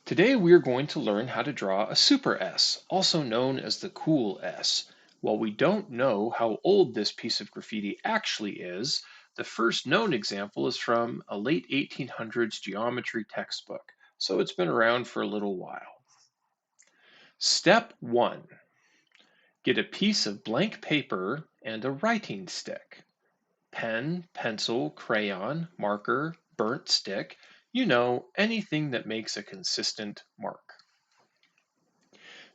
Today we are going to learn how to draw a super S, also known as the cool S. While we don't know how old this piece of graffiti actually is, the first known example is from a late 1800s geometry textbook, so it's been around for a little while. Step 1. Get a piece of blank paper and a writing stick. Pen, pencil, crayon, marker, burnt stick, anything that makes a consistent mark.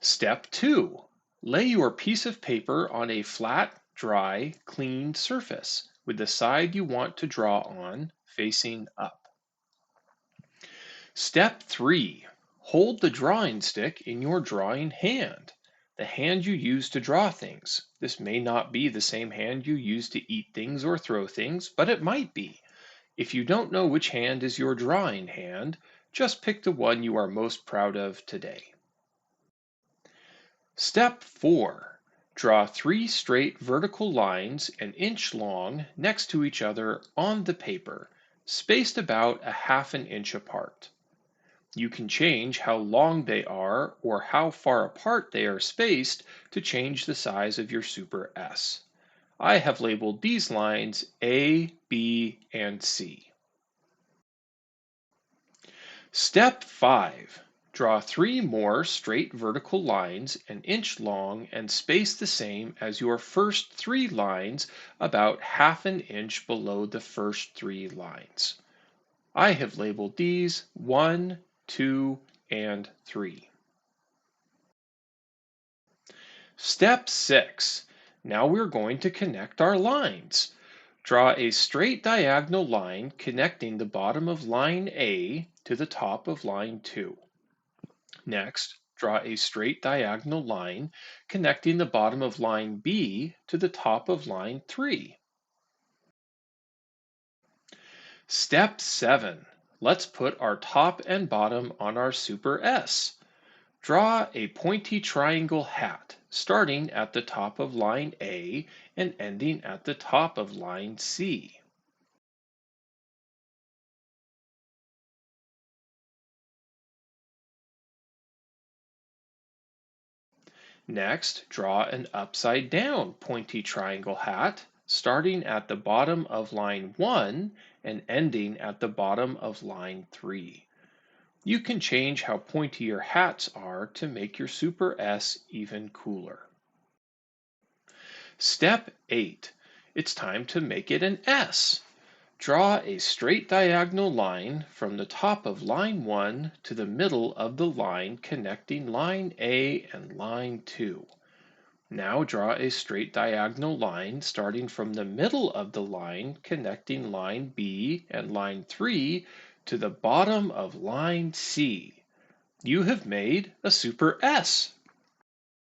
Step 2. Lay your piece of paper on a flat, dry, clean surface with the side you want to draw on facing up. Step 3. Hold the drawing stick in your drawing hand, the hand you use to draw things. This may not be the same hand you use to eat things or throw things, but it might be. If you don't know which hand is your drawing hand, just pick the one you are most proud of today. Step 4. Draw 3 straight vertical lines an inch long next to each other on the paper, spaced about a half an inch apart. You can change how long they are or how far apart they are spaced to change the size of your Super S. I have labeled these lines A, B, and C. Step 5. Draw 3 more straight vertical lines an inch long and space the same as your first 3 lines about half an inch below the first 3 lines. I have labeled these 1, 2, and 3. Step 6. Now we're going to connect our lines. Draw a straight diagonal line connecting the bottom of line A to the top of line 2. Next, draw a straight diagonal line connecting the bottom of line B to the top of line 3. Step 7. Let's put our top and bottom on our Super S. Draw a pointy triangle hat starting at the top of line A and ending at the top of line C. Next, draw an upside down pointy triangle hat starting at the bottom of line 1 and ending at the bottom of line 3. You can change how pointy your hats are to make your Super S even cooler. Step 8. It's time to make it an S. Draw a straight diagonal line from the top of line 1 to the middle of the line connecting line A and line 2. Now draw a straight diagonal line starting from the middle of the line connecting line B and line 3 to the bottom of line C. You have made a Super S.